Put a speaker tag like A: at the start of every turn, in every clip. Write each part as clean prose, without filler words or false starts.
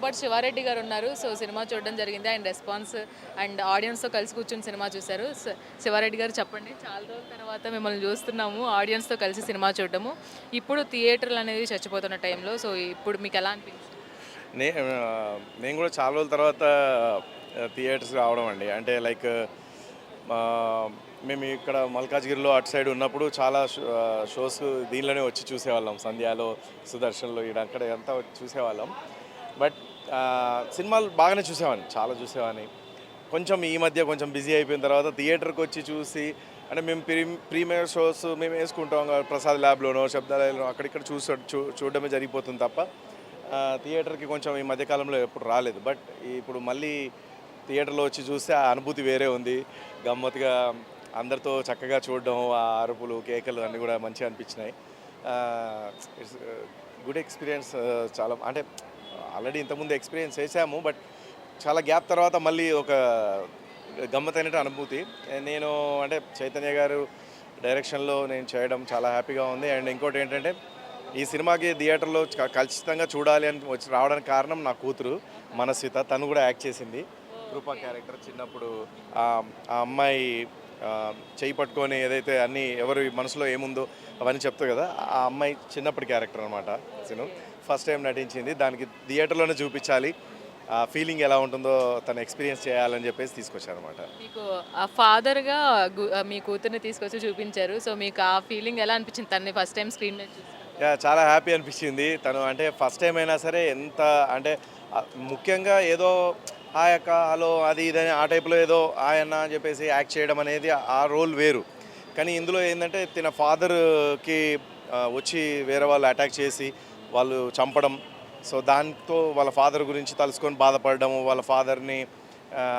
A: పాటు శివారెడ్డి గారు ఉన్నారు. సో సినిమా చూడడం జరిగింది. ఆయన రెస్పాన్స్ అండ్ ఆడియన్స్‌తో కలిసి కూర్చొని సినిమా చూశారు. శివారెడ్డి గారు చెప్పండి. చాలా రోజుల తర్వాత మిమ్మల్ని చూస్తున్నాము. ఆడియన్స్‌తో కలిసి సినిమా చూడడము. ఇప్పుడు థియేటర్లు అనేది చచ్చిపోతున్న టైంలో సో ఇప్పుడు మీకు ఎలా అనిపించింది?
B: నేను కూడా చాలా రోజుల తర్వాత థియేటర్స్ రావడం అండి. అంటే లైక్ మేము ఇక్కడ మల్కాజ్గిరిలో అటు సైడ్ ఉన్నప్పుడు చాలా షోస్ దీనిలోనే వచ్చి చూసేవాళ్ళం. సంధ్యాలో, సుదర్శన్లో అక్కడ అంతా వచ్చి చూసేవాళ్ళం. బట్ సినిమాలు బాగానే చూసేవాడిని, చాలా చూసేవాడిని. కొంచెం ఈ మధ్య కొంచెం బిజీ అయిపోయిన తర్వాత థియేటర్కి వచ్చి చూసి అంటే మేము ప్రీమియర్ షోస్ మేము వేసుకుంటాం ప్రసాద్ ల్యాబ్లోనో శబ్దాలయంలో అక్కడిక్కడ చూడడమే జరిగిపోతుంది తప్ప థియేటర్కి కొంచెం ఈ మధ్యకాలంలో ఎప్పుడు రాలేదు. బట్ ఇప్పుడు మళ్ళీ థియేటర్లో వచ్చి చూస్తే ఆ అనుభూతి వేరే ఉంది. గమ్మత్తుగా అందరితో చక్కగా చూడడం, ఆ అరుపులు కేకలు అన్నీ కూడా మంచిగా అనిపించినాయి. It's good experience. చాలా అంటే ఆల్రెడీ ఇంతకుముందు ఎక్స్పీరియన్స్ చేశాము, బట్ చాలా గ్యాప్ తర్వాత మళ్ళీ ఒక గమ్మత్తైన అనుభూతి. నేను అంటే చైతన్య గారు డైరెక్షన్లో నేను చేయడం చాలా హ్యాపీగా ఉంది. అండ్ ఇంకోటి ఏంటంటే ఈ సినిమాకి థియేటర్లో ఖచ్చితంగా చూడాలి అని వచ్చి రావడానికి కారణం నా కూతురు మనస్విత. తను కూడా యాక్ట్ చేసింది రూపా క్యారెక్టర్. చిన్నప్పుడు ఆ అమ్మాయి చేయి పట్టుకొని ఏదైతే అన్నీ ఎవరి మనసులో ఏముందో అవన్నీ చెప్తావు కదా, ఆ అమ్మాయి చిన్నప్పటి క్యారెక్టర్ అనమాట. సినిమా ఫస్ట్ టైం నటించింది. దానికి థియేటర్లోనే చూపించాలి, ఆ ఫీలింగ్ ఎలా ఉంటుందో తను ఎక్స్పీరియన్స్ చేయాలని చెప్పేసి తీసుకొచ్చారు అనమాట.
A: మీకు ఫాదర్గా మీ కూతుర్ని తీసుకొచ్చి చూపించారు. సో మీకు ఆ ఫీలింగ్ ఎలా అనిపించింది తనని ఫస్ట్ టైం స్క్రీన్ మీద చూసి?
B: చాలా హ్యాపీ అనిపించింది. తను అంటే ఫస్ట్ టైం అయినా సరే ఎంత అంటే ముఖ్యంగా ఏదో ఆ యొక్క హలో అది ఇదని ఆ టైప్లో ఏదో ఆయన అని చెప్పేసి యాక్ట్ చేయడం అనేది ఆ రోల్ వేరు. కానీ ఇందులో ఏంటంటే తన ఫాదర్కి వచ్చి వేరే వాళ్ళు అటాక్ చేసి వాళ్ళు చంపడం, సో దాంతో వాళ్ళ ఫాదర్ గురించి తలుసుకొని బాధపడము, వాళ్ళ ఫాదర్ని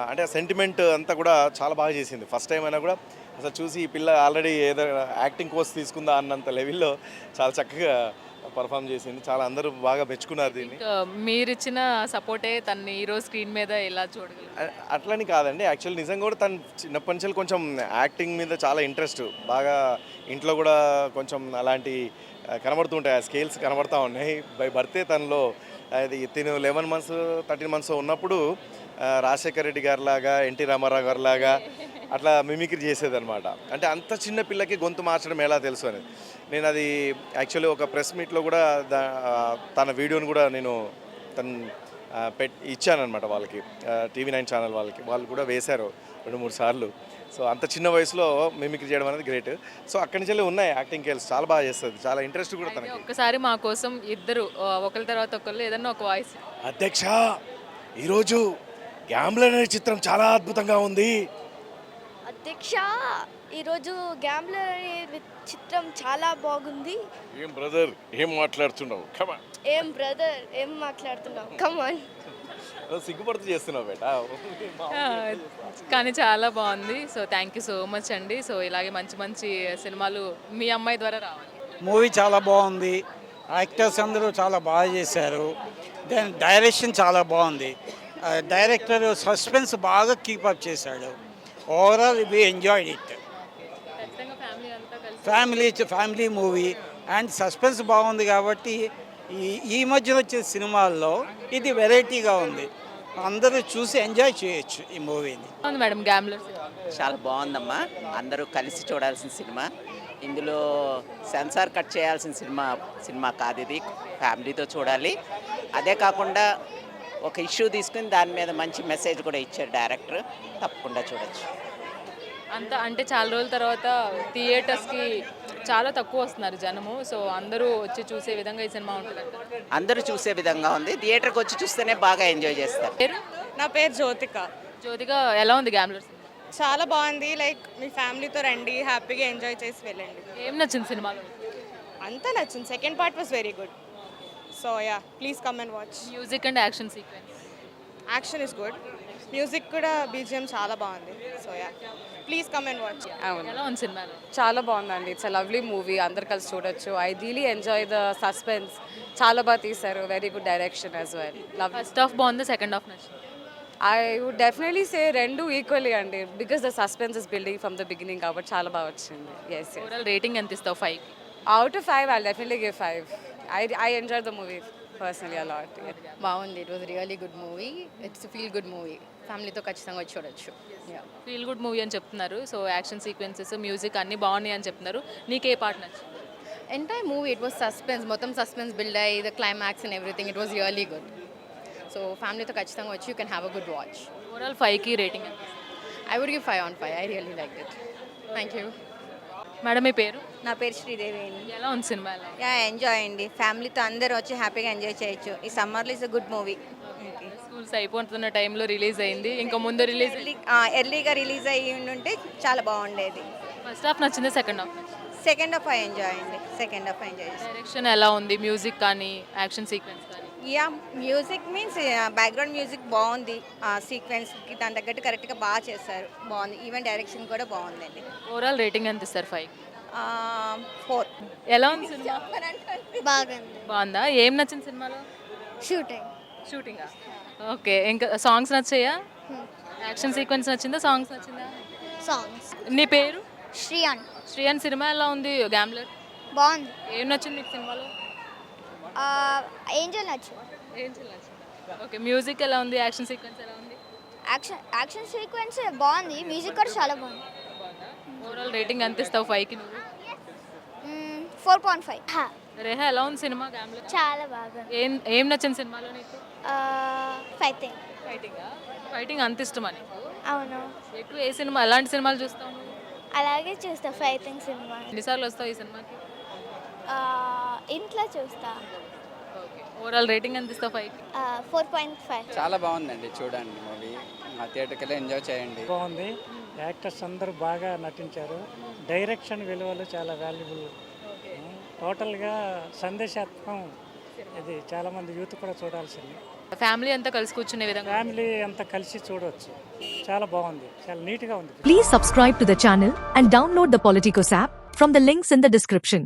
B: అంటే సెంటిమెంట్ అంతా కూడా చాలా బాగా చేసింది. ఫస్ట్ టైం అయినా కూడా అసలు చూసి ఈ పిల్ల ఆల్రెడీ ఏదో యాక్టింగ్ కోర్స్ తీసుకుందా అన్నంత లెవెల్లో చాలా చక్కగా పర్ఫామ్ చేసింది. చాలా అందరూ బాగా మెచ్చుకున్నారు దీన్ని.
A: మీరు ఇచ్చిన సపోర్టే తను ఈరోజు స్క్రీన్ మీద ఇలా చూడగలరు.
B: అట్లని కాదండి, యాక్చువల్లీ నిజంగా కూడా తను చిన్నప్పటి నుంచి కొంచెం యాక్టింగ్ మీద చాలా ఇంట్రెస్ట్, బాగా ఇంట్లో కూడా కొంచెం అలాంటి కనబడుతుంటాయి, ఆ స్కేల్స్ కనబడుతూ ఉన్నాయి. బై బర్తే తనలో అది తిను 11 months 13 months ఉన్నప్పుడు రాజశేఖర రెడ్డి గారిలాగా, ఎన్టీ రామారావు గారిలాగా అట్లా మిమిక్రీ చేసేదనమాట. అంటే అంత చిన్న పిల్లకి గొంతు మార్చడం ఎలా తెలుసు అనేది నేను అది యాక్చువల్లీ ఒక ప్రెస్ మీట్లో కూడా తన వీడియోని కూడా నేను ఇచ్చానమాట వాళ్ళకి, TV9 ఛానల్ వాళ్ళకి. వాళ్ళు కూడా వేశారు 2-3 సార్లు. సో అంత చిన్న వయసులో మిమిక్రీ చేయడం అనేది గ్రేట్. సో అక్కడి నుంచి ఉన్నాయి యాక్టింగ్ స్కిల్స్, చాలా బాగా చేస్తుంది, చాలా ఇంట్రెస్ట్ కూడా తనకి.
A: ఒక్కసారి మా కోసం ఇద్దరు ఒకరి తర్వాత ఒకళ్ళు ఏదన్నా ఒక వాయిస్.
B: అధ్యక్ష, ఈరోజు గ్యాంబ్లర్ అనే చిత్రం చాలా అద్భుతంగా ఉంది.
C: అధ్యక్ష, ఈరోజు గ్యాంబ్లర్ అనే చిత్రం చాలా బాగుంది.
B: ఏం బ్రదర్ ఏం మాట్లాడుతున్నావు? కమాన్.
C: ఏం బ్రదర్ ఏం మాట్లాడుతున్నావు? కమాన్.
B: సిగ్గుపడుతూ చేస్తున్నావు బేటా.
A: కానీ చాలా బాగుంది. So thank you so much అండి. సో ఇలాగే మంచి మంచి సినిమాలు మీ అమ్మాయి ద్వారా రావాలి.
D: మూవీ చాలా బాగుంది, యాక్టర్స్ అందరూ చాలా బాగా చేశారు, దాని డైరెక్షన్ చాలా బాగుంది, డైరెక్టర్ సస్పెన్స్ బాగా కీపప్ చేశాడు. Overall we enjoyed it. Family movie and suspense బాగుంది కాబట్టి ఈ మధ్యన వచ్చే సినిమాల్లో ఇది వెరైటీగా ఉంది, అందరూ చూసి ఎంజాయ్ చేయొచ్చు ఈ మూవీని.
A: మేడం గ్యాంబ్లర్
E: చాలా బాగుందమ్మా, అందరూ కలిసి చూడాల్సిన సినిమా. ఇందులో సెన్సార్ కట్ చేయాల్సిన సినిమా కాదు, ఇది ఫ్యామిలీతో చూడాలి. అదే కాకుండా ఒక ఇష్యూ తీసుకుని దాని మీద మంచి మెసేజ్ కూడా ఇచ్చారు డైరెక్టర్, తప్పకుండా చూడొచ్చు.
A: అంతా అంటే చాలా రోజుల తర్వాత థియేటర్స్కి చాలా తక్కువ వస్తున్నారు జనము. సో అందరూ వచ్చి చూసే విధంగా ఈ సినిమా ఉంటుంది.
E: అందరూ చూసే విధంగా ఉంది, థియేటర్కి వచ్చి చూస్తేనే బాగా ఎంజాయ్ చేస్తారు.
A: పేరు?
F: నా పేరు జ్యోతిక.
A: జ్యోతిక, ఎలా ఉంది గ్యాంబ్లర్?
F: చాలా బాగుంది, లైక్ మీ ఫ్యామిలీతో రండి, హ్యాపీగా ఎంజాయ్ చేసి వెళ్ళండి.
A: ఏం నచ్చింది సినిమాలో?
F: అంతా నచ్చింది. Second part was very good. So yeah, please come and watch.
A: Music and action sequence?
F: Action is good, music కూడా బీజిఎం చాలా బాగుంది. So yeah, please come and watch.
A: ఎలా ఉంది సినిమాలో?
G: చాలా బాగుందండి, ఇట్స్ అ లవ్లీ మూవీ, అందరు కలిసి చూడొచ్చు. I really enjoy the suspense, చాలా బాగా తీశారు, very good direction as well.
A: First half బాగుంది, సెకండ్ హాఫ్ నచ్చింది?
G: ఐ వుడ్ డెఫినెట్లీ సే రెండు ఈక్వల్లీ అండి, because the suspense is building from the beginning కాబట్టి చాలా బాగా వచ్చింది. ఎస్,
A: ఓవరాల్ రేటింగ్ ఎంత ఇస్తావు? 5?
G: Out of 5 I definitely give 5. I enjoyed the movie. personally a lot. Yeah.
H: బాగుంది. It was really good movie. It's feel good movie. ఫ్యామిలీతో ఖచ్చితంగా వచ్చి చూడొచ్చు.
A: ఫీల్ గుడ్ మూవీ అని చెప్తున్నారు. సో యాక్షన్ సీక్వెన్సెస్ మ్యూజిక్ అన్నీ బాగున్నాయి అని చెప్తున్నారు. నీకే పార్ట్ నచ్చింది?
H: Entire movie it was suspense, మొత్తం సస్పెన్స్ బిల్డ్ అయ్యి the climax and everything it was really good. So ఫ్యామిలీతో ఖచ్చితంగా వచ్చి you can have a good watch.
A: Overall 5కి rating.
H: I would give 5 on 5. I really like it. Thank you.
A: Madam మీ పేరు?
I: నా పేరు శ్రీదేవి అండి.
A: ఎలా ఉంది సినిమా? ఎలా ఉంది?
I: యా ఎంజాయ్ అండి, ఫ్యామిలీతో అందరూ వచ్చి హ్యాపీగా ఎంజాయ్ చేయొచ్చు. ఈ సమ్మర్లో is a good movie.
A: Schools అయిపోతున్న టైంలో రిలీజ్ అయింది. ఇంకా ముందు రిలీజ్
I: ఎర్లీగా రిలీజ్ అయ్యి ఉంటే చాలా బాగుండేది.
A: ఫస్ట్ హాఫ్ నచ్చింది, సెకండ్ హాఫ్ నచ్చింది?
I: సెకండ్ హాఫ్ ఎంజాయ్ అండి, సెకండ్ హాఫ్ ఎంజాయ్ చేస్తాం.
A: డైరెక్షన్ ఎలా ఉంది? మ్యూజిక్ కానీ యాక్షన్ సీక్వెన్స్ కానీ?
I: Yeah music means background music బాగుంది, సీక్వెన్స్కి దాని తగ్గట్టు కరెక్ట్గా బాగా చేశారు, బాగుంది. ఈవెన్ డైరెక్షన్ కూడా బాగుందండి.
A: ఓవరాల్ రేటింగ్ ఎంత ఇస్తారు? 5.
I: 4.
A: ఎలా ఉంది సినిమా?
C: బాగుంది.
A: బాగుందా? ఏం నచ్చింది సినిమాలో?
C: షూటింగ్.
A: షూటింగా? ఓకే. ఇంకా సాంగ్స్ నచ్చాయా? యాక్షన్ సీక్వెన్స్ నచ్చిందా? సాంగ్స్ నచ్చిందా?
C: సాంగ్స్.
A: నీ పేరు?
C: శ్రీయాన్.
A: శ్రీయాన్ సినిమా ఎలా ఉంది? గ్యాంబ్లర్
C: బాగుంది.
A: ఏం నచ్చింది మీకు సినిమాలో?
C: ఏంజల్ నచ్చింది.
A: ఏం నచ్చింది? ఓకే. మ్యూజిక్ ఎలా ఉంది? యాక్షన్ సీక్వెన్స్ ఎలా ఉంది?
C: యాక్షన్ సీక్వెన్స్ బాగుంది, మ్యూజిక్ కూడా చాలా బాగుంది.
A: బాగుందా? ఓవరాల్ రేటింగ్ ఎంత ఇస్తావు 5కి నువ్వు?
C: 4.5.
A: రేహా ఎలా ఉంది సినిమా? గ్యాంబ్లర్
C: చాలా బాగుంది.
A: ఏం నచ్చింది సినిమాలో నీకు?
C: ఫైటింగ్.
A: ఫైటింగా? ఫైటింగ్ అంత ఇష్టమా నీకు?
C: అవును,
A: ఎక్కువ ఏ సినిమా, ఎలాంటి సినిమాలు చూస్తావు నువ్వు?
C: అలాగే చూస్తా ఫైటింగ్ సినిమా.
A: ఎన్నిసార్లు వస్తావు ఈ సినిమాకి?
C: ఇంట్లో చూస్తా.
A: ఓకే. ఓవరాల్ రేటింగ్ ఎంత ఇస్తావు 5కి?
C: 4.5.
J: చాలా బాగుందండి, చూడండి మూవీ. థియేటర్కి వెళ్ళి ఎంజాయ్ చేయండి.
D: బాగుంది. యాక్టర్స్ అందరూ బాగా నటించారు. డైరెక్షన్ విలువలు చాలా వాల్యుబుల్. టోటల్గా సందేశాత్మకం. ఇది చాలామంది యూత్ కూడా చూడాల్సింది.
A: ఫ్యామిలీ అంతా కలిసి కూర్చునే విధంగా
D: ఫ్యామిలీ అంతా కలిసి చూడవచ్చు. చాలా బాగుంది, చాలా నీట్గా ఉంది.
K: Please subscribe to the channel and download the Politicos app from the links in the description.